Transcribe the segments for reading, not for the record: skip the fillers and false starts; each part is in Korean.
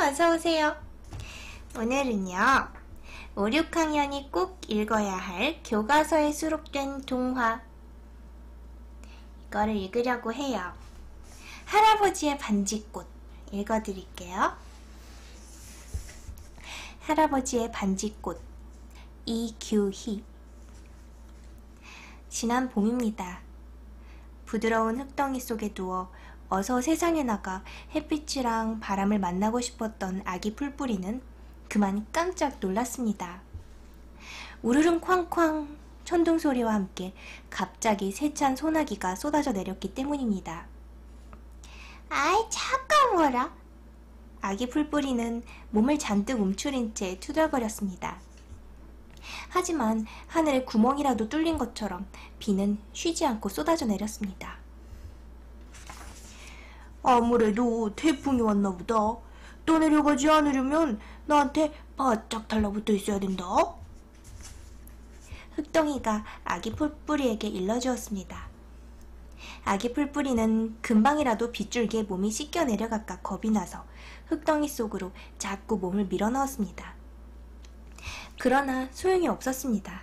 어서오세요. 오늘은요, 5, 6학년이 꼭 읽어야 할 교과서에 수록된 동화, 이거를 읽으려고 해요. 할아버지의 반지꽃 읽어드릴게요. 할아버지의 반지꽃, 이규희. 지난 봄입니다. 부드러운 흙덩이 속에 누워 어서 세상에 나가 햇빛이랑 바람을 만나고 싶었던 아기 풀뿌리는 그만 깜짝 놀랐습니다. 우르릉 쾅쾅 천둥 소리와 함께 갑자기 세찬 소나기가 쏟아져 내렸기 때문입니다. 아이 차가워라. 아기 풀뿌리는 몸을 잔뜩 움츠린 채 투덜거렸습니다. 하지만 하늘에 구멍이라도 뚫린 것처럼 비는 쉬지 않고 쏟아져 내렸습니다. 아무래도 태풍이 왔나 보다. 떠내려가지 않으려면 나한테 바짝 달라붙어 있어야 된다. 흙덩이가 아기 풀뿌리에게 일러주었습니다. 아기 풀뿌리는 금방이라도 빗줄기에 몸이 씻겨 내려갈까 겁이 나서 흙덩이 속으로 자꾸 몸을 밀어넣었습니다. 그러나 소용이 없었습니다.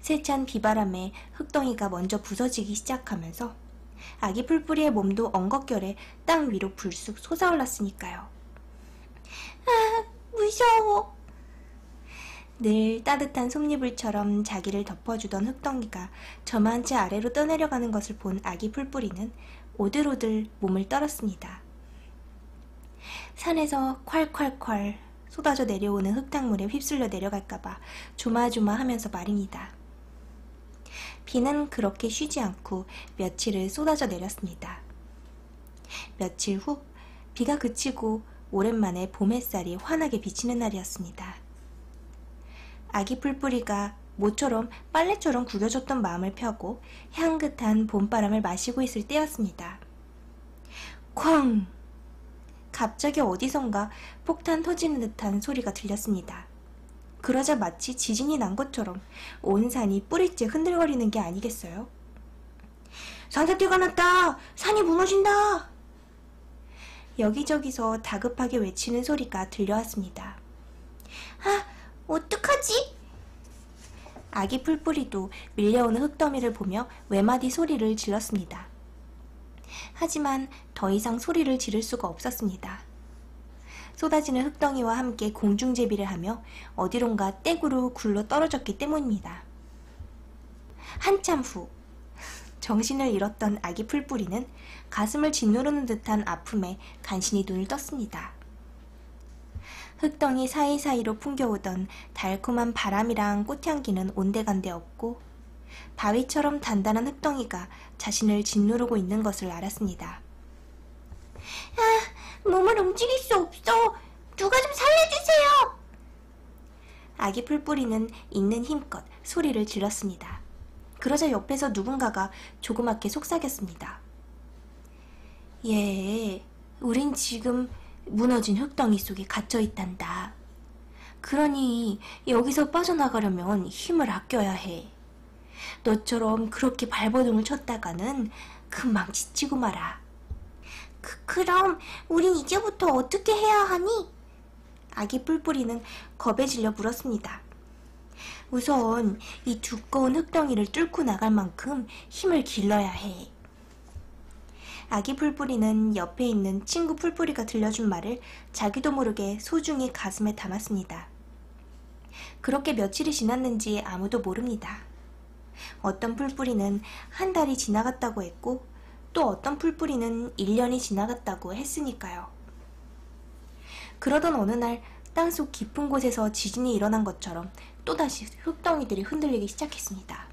세찬 비바람에 흙덩이가 먼저 부서지기 시작하면서 아기 풀뿌리의 몸도 엉겁결에 땅 위로 불쑥 솟아올랐으니까요. 아, 무서워. 늘 따뜻한 솜니불처럼 자기를 덮어주던 흙덩이가 저만치 아래로 떠내려가는 것을 본 아기 풀뿌리는 오들오들 몸을 떨었습니다. 산에서 콸콸콸 쏟아져 내려오는 흙탕물에 휩쓸려 내려갈까봐 조마조마하면서 말입니다. 비는 그렇게 쉬지 않고 며칠을 쏟아져 내렸습니다. 며칠 후 비가 그치고 오랜만에 봄 햇살이 환하게 비치는 날이었습니다. 아기 풀뿌리가 모처럼 빨래처럼 구겨졌던 마음을 펴고 향긋한 봄바람을 마시고 있을 때였습니다. 쾅! 갑자기 어디선가 폭탄 터지는 듯한 소리가 들렸습니다. 그러자 마치 지진이 난 것처럼 온 산이 뿌리째 흔들거리는 게 아니겠어요? 산사태가 났다! 산이 무너진다! 여기저기서 다급하게 외치는 소리가 들려왔습니다. 아, 어떡하지? 아기 풀뿌리도 밀려오는 흙더미를 보며 외마디 소리를 질렀습니다. 하지만 더 이상 소리를 지를 수가 없었습니다. 쏟아지는 흙덩이와 함께 공중제비를 하며 어디론가 떼구로 굴러 떨어졌기 때문입니다. 한참 후 정신을 잃었던 아기 풀뿌리는 가슴을 짓누르는 듯한 아픔에 간신히 눈을 떴습니다. 흙덩이 사이사이로 풍겨오던 달콤한 바람이랑 꽃향기는 온데간데 없고 바위처럼 단단한 흙덩이가 자신을 짓누르고 있는 것을 알았습니다. 아, 몸을 움직일 수 없어. 누가 좀 살려주세요. 아기 풀뿌리는 있는 힘껏 소리를 질렀습니다. 그러자 옆에서 누군가가 조그맣게 속삭였습니다. 예, 우린 지금 무너진 흙덩이 속에 갇혀있단다. 그러니 여기서 빠져나가려면 힘을 아껴야 해. 너처럼 그렇게 발버둥을 쳤다가는 금방 지치고 말아. 그럼 우린 이제부터 어떻게 해야 하니? 아기 풀뿌리는 겁에 질려 물었습니다. 우선 이 두꺼운 흙덩이를 뚫고 나갈 만큼 힘을 길러야 해. 아기 풀뿌리는 옆에 있는 친구 풀뿌리가 들려준 말을 자기도 모르게 소중히 가슴에 담았습니다. 그렇게 며칠이 지났는지 아무도 모릅니다. 어떤 풀뿌리는 한 달이 지나갔다고 했고 또 어떤 풀뿌리는 1년이 지나갔다고 했으니까요. 그러던 어느 날 땅속 깊은 곳에서 지진이 일어난 것처럼 또다시 흙덩이들이 흔들리기 시작했습니다.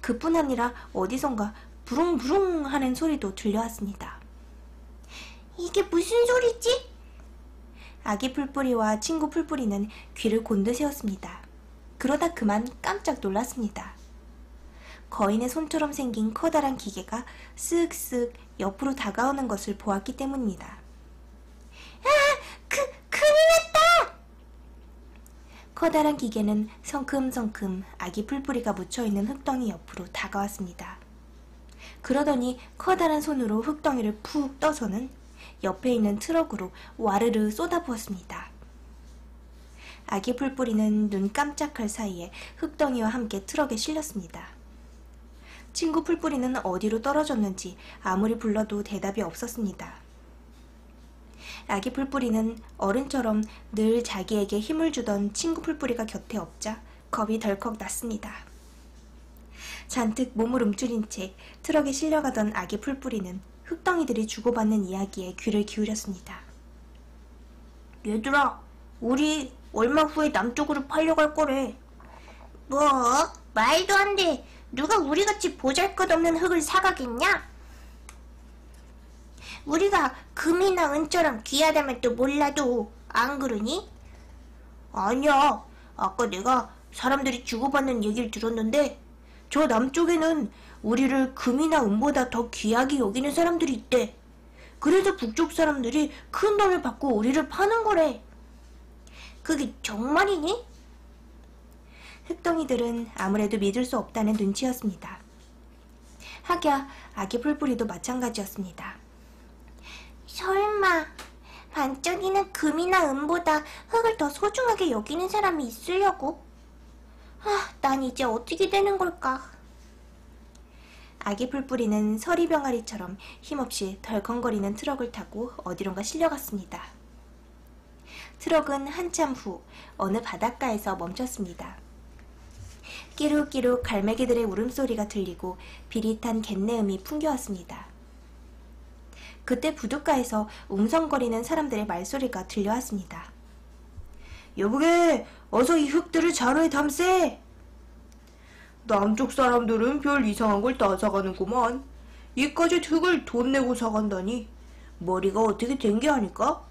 그뿐 아니라 어디선가 부릉부릉 하는 소리도 들려왔습니다. 이게 무슨 소리지? 아기 풀뿌리와 친구 풀뿌리는 귀를 곤두세웠습니다. 그러다 그만 깜짝 놀랐습니다. 거인의 손처럼 생긴 커다란 기계가 쓱쓱 옆으로 다가오는 것을 보았기 때문입니다. 아! 큰일 났다! 커다란 기계는 성큼성큼 아기 풀뿌리가 묻혀있는 흙덩이 옆으로 다가왔습니다. 그러더니 커다란 손으로 흙덩이를 푹 떠서는 옆에 있는 트럭으로 와르르 쏟아부었습니다. 아기 풀뿌리는 눈 깜짝할 사이에 흙덩이와 함께 트럭에 실렸습니다. 친구 풀뿌리는 어디로 떨어졌는지 아무리 불러도 대답이 없었습니다. 아기 풀뿌리는 어른처럼 늘 자기에게 힘을 주던 친구 풀뿌리가 곁에 없자 겁이 덜컥 났습니다. 잔뜩 몸을 움츠린 채 트럭에 실려가던 아기 풀뿌리는 흙덩이들이 주고받는 이야기에 귀를 기울였습니다. 얘들아, 우리 얼마 후에 남쪽으로 팔려갈 거래. 뭐? 말도 안 돼. 누가 우리같이 보잘것없는 흙을 사가겠냐? 우리가 금이나 은처럼 귀하다면 또 몰라도 안 그러니? 아니야. 아까 내가 사람들이 주고받는 얘기를 들었는데 저 남쪽에는 우리를 금이나 은보다 더 귀하게 여기는 사람들이 있대. 그래서 북쪽 사람들이 큰 돈을 받고 우리를 파는 거래. 그게 정말이니? 흙덩이들은 아무래도 믿을 수 없다는 눈치였습니다. 하랴 아기 풀뿌리도 마찬가지였습니다. 설마 반짝이는 금이나 은보다 흙을 더 소중하게 여기는 사람이 있으려고? 난 이제 어떻게 되는 걸까? 아기 풀뿌리는 서리병아리처럼 힘없이 덜컹거리는 트럭을 타고 어디론가 실려갔습니다. 트럭은 한참 후 어느 바닷가에서 멈췄습니다. 끼룩끼룩 갈매기들의 울음소리가 들리고 비릿한 갯내음이 풍겨왔습니다. 그때 부둣가에서 웅성거리는 사람들의 말소리가 들려왔습니다. 여보게, 어서 이 흙들을 자루에 담세. 남쪽 사람들은 별 이상한 걸 다 사가는구만. 이까지 흙을 돈 내고 사간다니 머리가 어떻게 된 게 아닐까?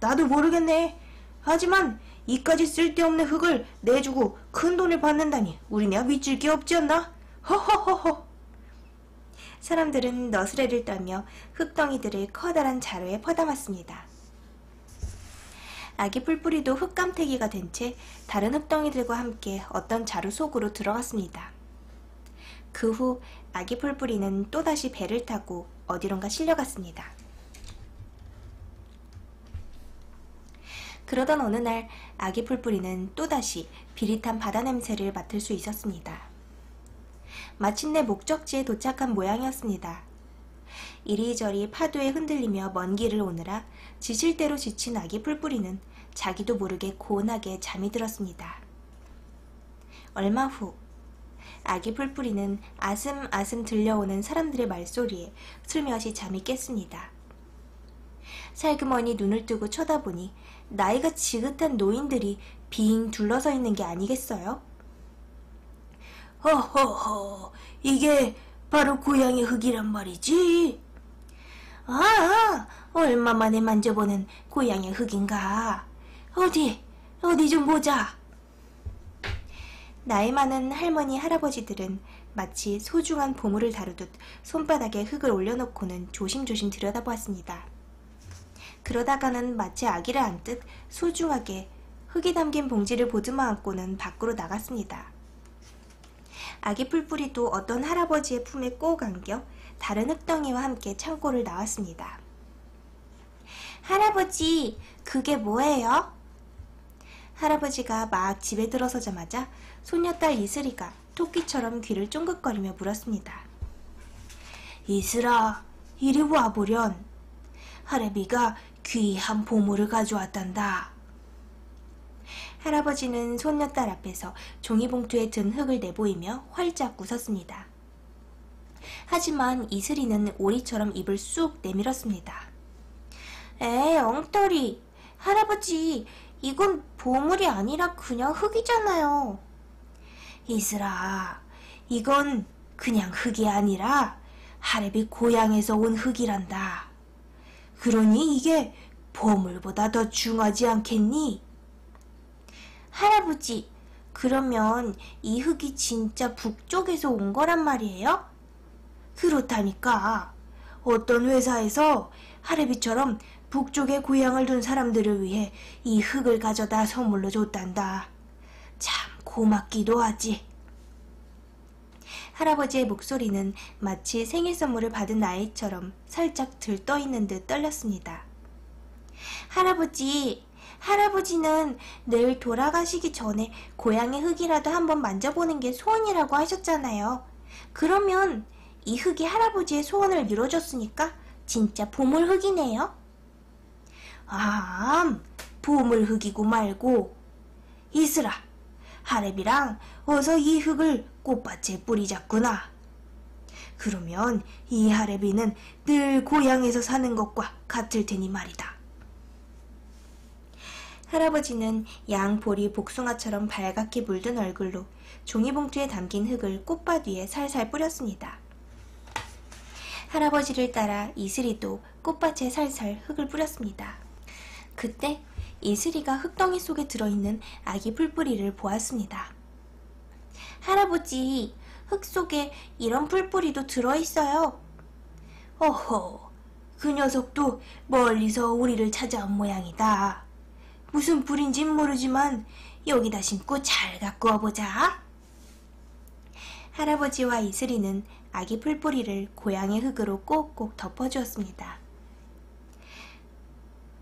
나도 모르겠네. 하지만 이까지 쓸데없는 흙을 내주고 큰 돈을 받는다니 우리냐 믿질 게 없지 않나? 허허허허. 사람들은 너스레를 떨며 흙덩이들을 커다란 자루에 퍼담았습니다. 아기 풀뿌리도 흙감태기가 된 채 다른 흙덩이들과 함께 어떤 자루 속으로 들어갔습니다. 그 후 아기 풀뿌리는 또다시 배를 타고 어디론가 실려갔습니다. 그러던 어느 날 아기 풀뿌리는 또다시 비릿한 바다 냄새를 맡을 수 있었습니다. 마침내 목적지에 도착한 모양이었습니다. 이리저리 파도에 흔들리며 먼 길을 오느라 지칠 대로 지친 아기 풀뿌리는 자기도 모르게 고운하게 잠이 들었습니다. 얼마 후 아기 풀뿌리는 아슴아슴 들려오는 사람들의 말소리에 슬며시 잠이 깼습니다. 살그머니 눈을 뜨고 쳐다보니 나이가 지긋한 노인들이 빙 둘러서 있는 게 아니겠어요? 허허허, 이게 바로 고향의 흙이란 말이지. 얼마 만에 만져보는 고향의 흙인가. 어디 좀 보자. 나이 많은 할머니 할아버지들은 마치 소중한 보물을 다루듯 손바닥에 흙을 올려놓고는 조심조심 들여다보았습니다. 그러다가는 마치 아기를 안듯 소중하게 흙이 담긴 봉지를 보듬어 안고는 밖으로 나갔습니다. 아기 풀뿌리도 어떤 할아버지의 품에 꼭 안겨 다른 흙덩이와 함께 창고를 나왔습니다. 할아버지, 그게 뭐예요? 할아버지가 막 집에 들어서자마자 손녀딸 이슬이가 토끼처럼 귀를 쫑긋거리며 물었습니다. 이슬아, 이리 와보련. 할애비가 귀한 보물을 가져왔단다. 할아버지는 손녀딸 앞에서 종이봉투에 든 흙을 내보이며 활짝 웃었습니다. 하지만 이슬이는 오리처럼 입을 쑥 내밀었습니다. 에이, 엉터리. 할아버지, 이건 보물이 아니라 그냥 흙이잖아요. 이슬아, 이건 그냥 흙이 아니라 할애비 고향에서 온 흙이란다. 그러니 이게 보물보다 더 중하지 않겠니? 할아버지, 그러면 이 흙이 진짜 북쪽에서 온 거란 말이에요? 그렇다니까. 어떤 회사에서 할애비처럼 북쪽에 고향을 둔 사람들을 위해 이 흙을 가져다 선물로 줬단다. 참 고맙기도 하지. 할아버지의 목소리는 마치 생일 선물을 받은 아이처럼 살짝 들떠있는 듯 떨렸습니다. 할아버지는 내일 돌아가시기 전에 고향의 흙이라도 한번 만져보는 게 소원이라고 하셨잖아요. 그러면 이 흙이 할아버지의 소원을 이뤄줬으니까 진짜 보물 흙이네요. 보물 흙이고 말고. 이슬아, 하랩이랑 어서 이 흙을 꽃밭에 뿌리자꾸나. 그러면 이 하랩이는 늘 고향에서 사는 것과 같을 테니 말이다. 할아버지는 양볼이 복숭아처럼 발갛게 물든 얼굴로 종이봉투에 담긴 흙을 꽃밭 위에 살살 뿌렸습니다. 할아버지를 따라 이슬이도 꽃밭에 살살 흙을 뿌렸습니다. 그때 이슬이가 흙덩이 속에 들어있는 아기 풀뿌리를 보았습니다. 할아버지, 흙 속에 이런 풀뿌리도 들어있어요. 어허, 그 녀석도 멀리서 우리를 찾아온 모양이다. 무슨 풀인진 모르지만 여기다 심고 잘 갖고 와보자. 할아버지와 이슬이는 아기 풀뿌리를 고향의 흙으로 꼭꼭 덮어주었습니다.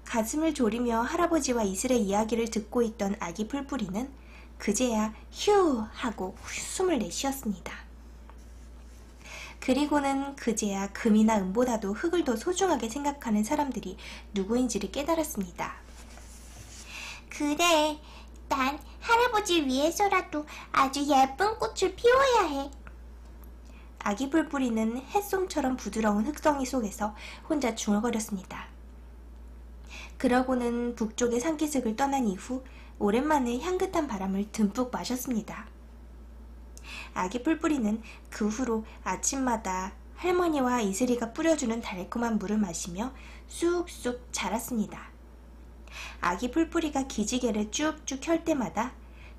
가슴을 졸이며 할아버지와 이슬의 이야기를 듣고 있던 아기 풀뿌리는 그제야 휴 하고 숨을 내쉬었습니다. 그리고는 그제야 금이나 은보다도 흙을 더 소중하게 생각하는 사람들이 누구인지를 깨달았습니다. 그래, 난 할아버지 위해서라도 아주 예쁜 꽃을 피워야 해. 아기 풀뿌리는 햇솜처럼 부드러운 흙덩이 속에서 혼자 중얼거렸습니다. 그러고는 북쪽의 산기슭을 떠난 이후 오랜만에 향긋한 바람을 듬뿍 마셨습니다. 아기 풀뿌리는 그 후로 아침마다 할머니와 이슬이가 뿌려주는 달콤한 물을 마시며 쑥쑥 자랐습니다. 아기 풀뿌리가 기지개를 쭉쭉 펼 때마다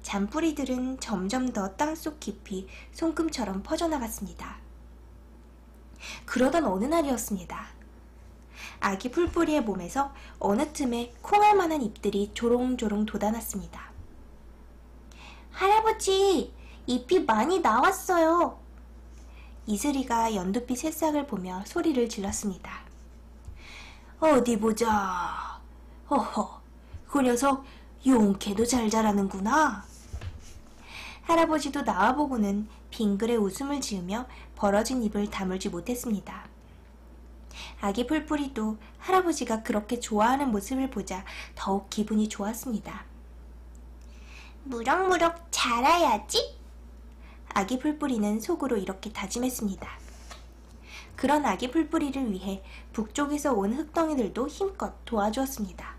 잔뿌리들은 점점 더 땅속 깊이 손금처럼 퍼져나갔습니다. 그러던 어느 날이었습니다. 아기 풀뿌리의 몸에서 어느 틈에 콩알만한 잎들이 조롱조롱 돋아났습니다. 할아버지, 잎이 많이 나왔어요. 이슬이가 연두빛 새싹을 보며 소리를 질렀습니다. 어디 보자. 허허, 그 녀석 용케도 잘 자라는구나. 할아버지도 나와보고는 빙그레 웃음을 지으며 벌어진 입을 다물지 못했습니다. 아기 풀뿌리도 할아버지가 그렇게 좋아하는 모습을 보자 더욱 기분이 좋았습니다. 무럭무럭 자라야지. 아기 풀뿌리는 속으로 이렇게 다짐했습니다. 그런 아기 풀뿌리를 위해 북쪽에서 온 흙덩이들도 힘껏 도와주었습니다.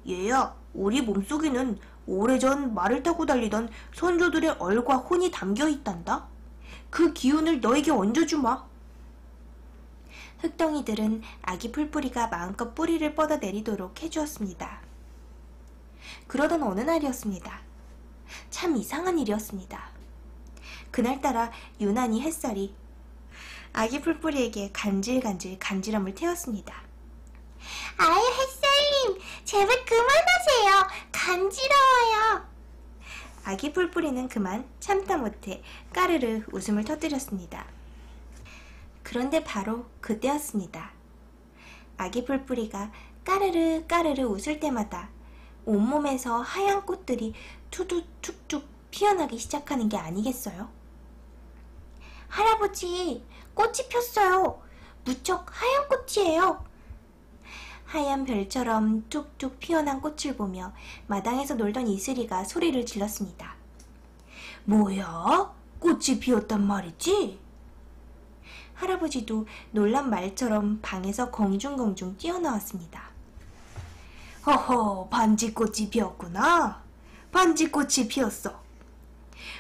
얘야, 우리 몸속에는 오래전 말을 타고 달리던 선조들의 얼과 혼이 담겨 있단다. 그 기운을 너에게 얹어주마. 흙덩이들은 아기 풀뿌리가 마음껏 뿌리를 뻗어내리도록 해주었습니다. 그러던 어느 날이었습니다. 참 이상한 일이었습니다. 그날따라 유난히 햇살이 아기 풀뿌리에게 간질간질 간지럼을 태웠습니다. 아유, 햇살님, 제발 그만하세요. 간지러워요. 아기 풀뿌리는 그만 참다 못해 까르르 웃음을 터뜨렸습니다. 그런데 바로 그때였습니다. 아기 풀뿌리가 까르르 까르르 웃을 때마다 온몸에서 하얀 꽃들이 투두툭툭 피어나기 시작하는 게 아니겠어요? 할아버지, 꽃이 폈어요. 무척 하얀 꽃이에요. 하얀 별처럼 툭툭 피어난 꽃을 보며 마당에서 놀던 이슬이가 소리를 질렀습니다. 뭐야? 꽃이 피었단 말이지? 할아버지도 놀란 말처럼 방에서 공중공중 뛰어나왔습니다. 허허, 반지꽃이 피었구나. 반지꽃이 피었어.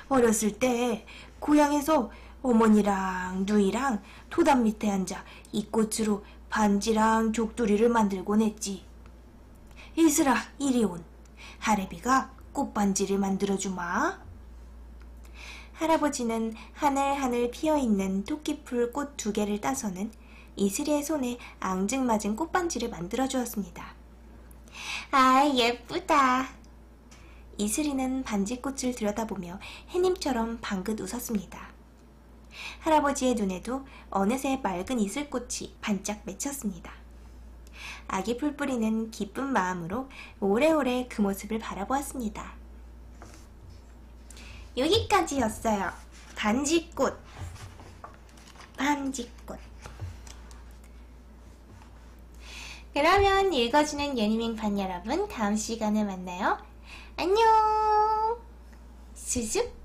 어렸을 때 고향에서 어머니랑 누이랑 토담 밑에 앉아 이 꽃으로 반지랑 족두리를 만들곤 했지. 이슬아, 이리 온. 하레비가 꽃반지를 만들어주마. 할아버지는 하늘하늘 피어있는 토끼풀 꽃 2개를 따서는 이슬이의 손에 앙증맞은 꽃반지를 만들어주었습니다. 아, 예쁘다. 이슬이는 반지꽃을 들여다보며 해님처럼 방긋 웃었습니다. 할아버지의 눈에도 어느새 맑은 이슬꽃이 반짝 맺혔습니다. 아기 풀뿌리는 기쁜 마음으로 오래오래 그 모습을 바라보았습니다. 여기까지였어요. 반지꽃. 반지꽃. 그러면 읽어주는 예니밍판 여러분, 다음 시간에 만나요. 안녕. 수줍.